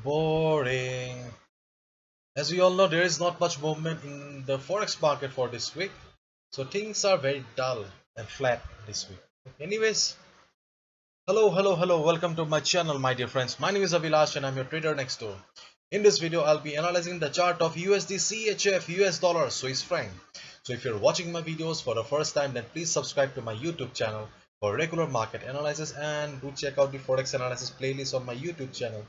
Boring. As we all know, there is not much movement in the forex market for this week, so things are very dull and flat this week. Anyways, hello, welcome to my channel, my dear friends. My name is Avilash and I'm your trader next door. In this video, I'll be analyzing the chart of USD CHF, US dollar, Swiss franc. So if you're watching my videos for the first time, then please subscribe to my YouTube channel for regular market analysis, and do check out the Forex Analysis playlist on my YouTube channel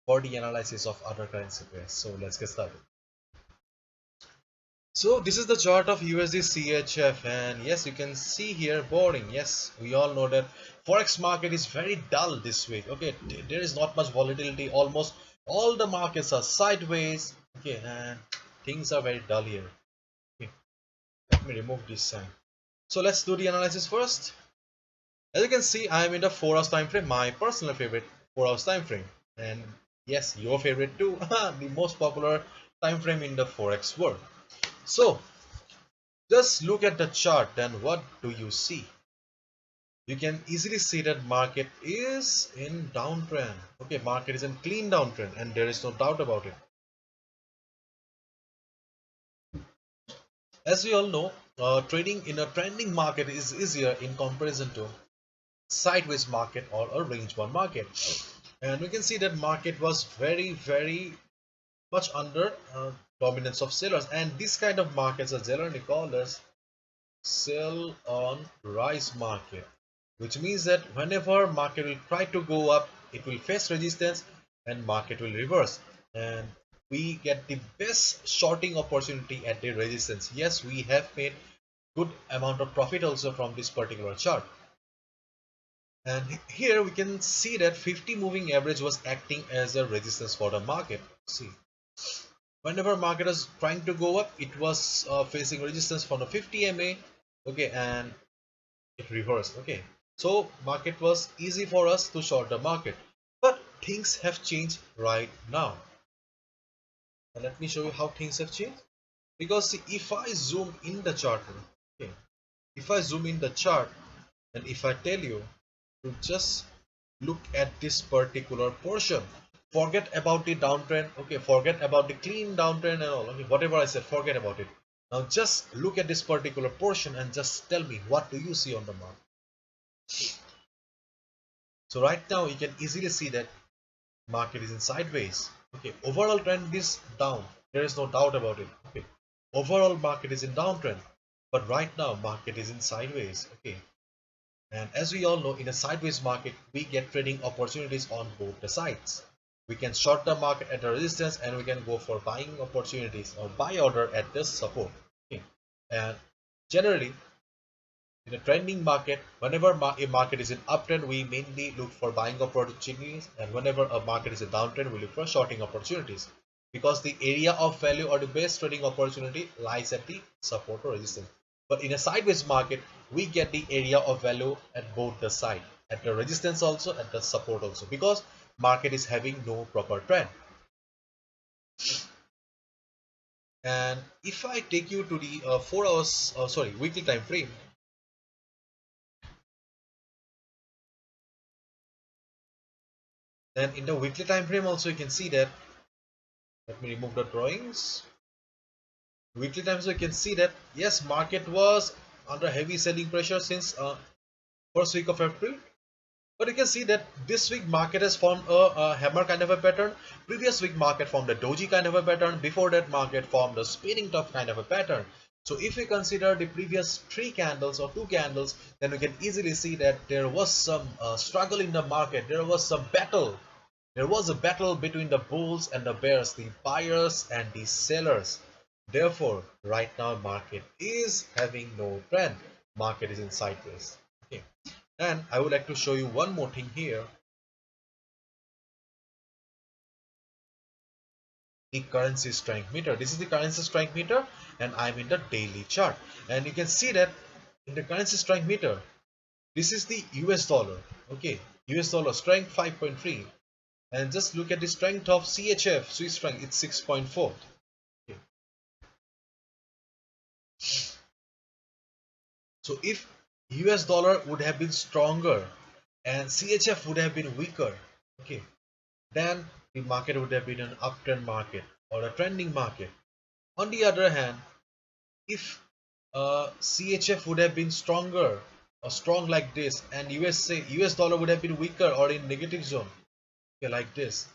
for the analysis of other currency pairs. So let's get started. So this is the chart of USD CHF, and yes, you can see here boring. Yes, we all know that forex market is very dull this week. Okay, there is not much volatility. Almost all the markets are sideways. Okay, and things are very dull here. Okay, let me remove this sign. So let's do the analysis first. As you can see, I am in the 4 hours time frame, my personal favorite 4 hours time frame, and yes, your favorite too, the most popular time frame in the forex world. So just look at the chart, then what do you see? You can easily see that market is in downtrend. Okay, market is in clean downtrend, and there is no doubt about it. As we all know, trading in a trending market is easier in comparison to sideways market or a range bound market. And we can see that market was very much under dominance of sellers, and this kind of markets are generally called as sell on rise market, which means that whenever market will try to go up, it will face resistance and market will reverse, and we get the best shorting opportunity at the resistance. Yes, we have made good amount of profit also from this particular chart, and here we can see that 50 moving average was acting as a resistance for the market. See, whenever market is trying to go up, it was facing resistance from the 50 MA. Okay, and it reversed. Okay, so market was easy for us to short the market, but things have changed right now, and let me show you how things have changed. Because see, if I zoom in the chart, okay, if I zoom in the chart, and if I tell you to just look at this particular portion, forget about the downtrend. Okay, forget about the clean downtrend and all. Okay, whatever I said, forget about it. Now just look at this particular portion and just tell me, what do you see on the market? So right now you can easily see that market is in sideways. Okay, overall trend is down, there is no doubt about it. Okay, overall market is in downtrend, but right now market is in sideways. Okay, and as we all know, in a sideways market we get trading opportunities on both the sides. We can short the market at the resistance, and we can go for buying opportunities or buy order at this support. Okay, and generally in a trending market, whenever a market is in uptrend, we mainly look for buying opportunities, and whenever a market is in downtrend, we look for shorting opportunities, because the area of value or the best trading opportunity lies at the support or resistance. But in a sideways market, we get the area of value at both the side, at the resistance also, at the support also, because market is having no proper trend. And if I take you to the 4 hours, weekly time frame, then in the weekly time frame also you can see that, let me remove the drawings. Weekly time, so you can see that yes, market was under heavy selling pressure since first week of April, but you can see that this week market has formed a hammer kind of a pattern. Previous week market formed a doji kind of a pattern. Before that market formed a spinning top kind of a pattern. So if we consider the previous 3 candles or 2 candles, then we can easily see that there was some struggle in the market. There was some battle. There was a battle between the bulls and the bears, the buyers and the sellers. Therefore, right now market is having no trend. Market is in sideways. Okay. And I would like to show you one more thing here. The currency strength meter. This is the currency strength meter, and I'm in the daily chart. And you can see that in the currency strength meter, this is the US dollar. Okay, US dollar strength 5.3. And just look at the strength of CHF, Swiss franc, it's 6.4. Okay. So if US dollar would have been stronger and CHF would have been weaker, okay, then the market would have been an uptrend market or a trending market. On the other hand, if CHF would have been stronger or strong like this, and US dollar would have been weaker or in negative zone, okay, like this,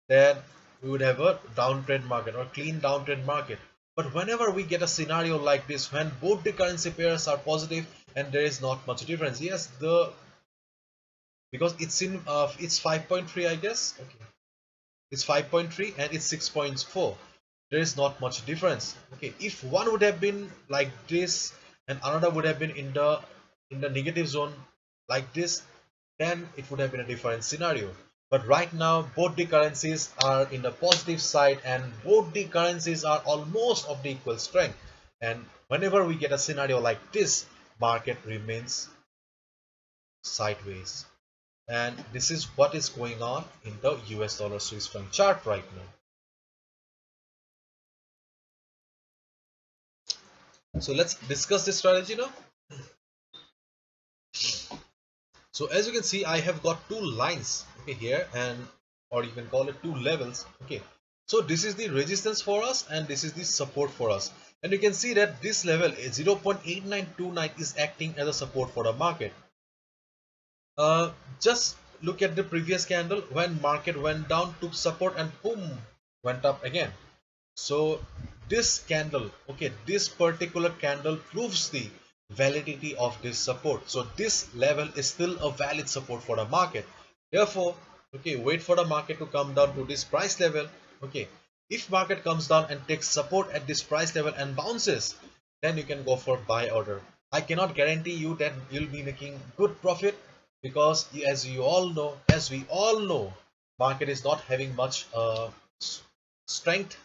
then we would have a downtrend market or clean downtrend market. But whenever we get a scenario like this, when both the currency pairs are positive and there is not much difference, yes, the because it's 5.3, I guess. Okay, it's 5.3 and it's 6.4. There is not much difference. Okay, if one would have been like this and another would have been in the negative zone like this, then it would have been a different scenario. But right now both the currencies are in the positive side and both the currencies are almost of the equal strength. And whenever we get a scenario like this, market remains sideways. And this is what is going on in the US dollar Swiss franc chart right now. So let's discuss this strategy now. So as you can see, I have got two lines, okay, here, and or you can call it two levels. Okay, so this is the resistance for us and this is the support for us, and you can see that this level 0.8929 is acting as a support for the market. Just look at the previous candle. When market went down, took support and boom, went up again. So this candle, okay, this particular candle proves the validity of this support. So this level is still a valid support for the market. Therefore, okay, wait for the market to come down to this price level. Okay, if market comes down and takes support at this price level and bounces, then you can go for buy order. I cannot guarantee you that you'll be making good profit, because as we all know, market is not having much strength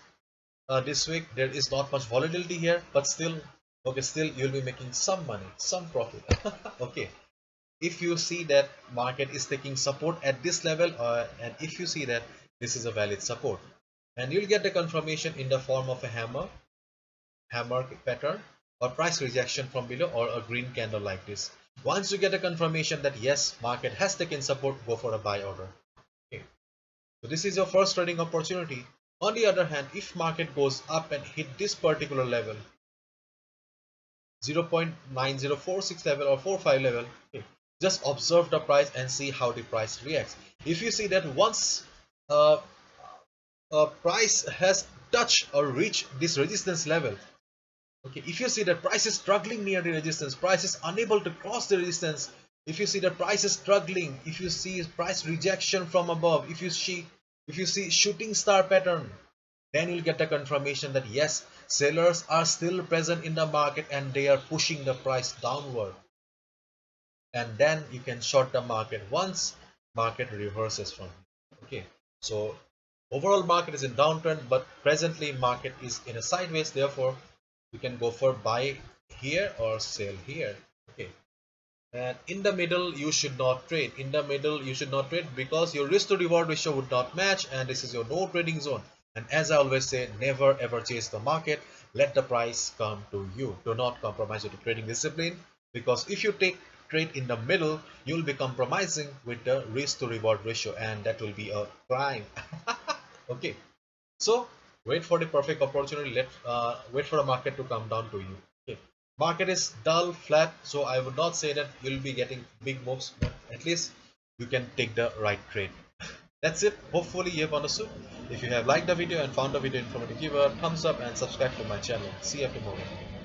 this week. There is not much volatility here, but still, okay, still you'll be making some money, some profit. Okay, if you see that market is taking support at this level, and if you see that this is a valid support, and you'll get the confirmation in the form of a hammer pattern or price rejection from below or a green candle like this. Once you get a confirmation that yes, market has taken support, go for a buy order. Okay, so this is your first trading opportunity. On the other hand, if market goes up and hit this particular level, 0.9046 level or 45 level, okay, just observe the price and see how the price reacts. If you see that once uh, a price has touched or reached this resistance level, okay, if you see that price is struggling near the resistance, price is unable to cross the resistance, if you see that price is struggling, if you see price rejection from above, if you see shooting star pattern, then you'll get a confirmation that yes, sellers are still present in the market and they are pushing the price downward. And then you can short the market once market reverses from here. Okay, so overall market is in downtrend, but presently market is in a sideways. Therefore, you can go for buy here or sell here. Okay, and in the middle you should not trade. In the middle you should not trade because your risk to reward ratio would not match, and this is your no trading zone. And as I always say, never ever chase the market. Let the price come to you. Do not compromise your trading discipline, because if you take trade in the middle, you'll be compromising with the risk to reward ratio, and that will be a crime. Okay, so wait for the perfect opportunity. Let wait for the market to come down to you. Okay, market is dull, flat, so I would not say that you'll be getting big moves, but at least you can take the right trade. That's it. Hopefully you have understood. If you have liked the video and found the video informative, give a thumbs up and subscribe to my channel. See you tomorrow.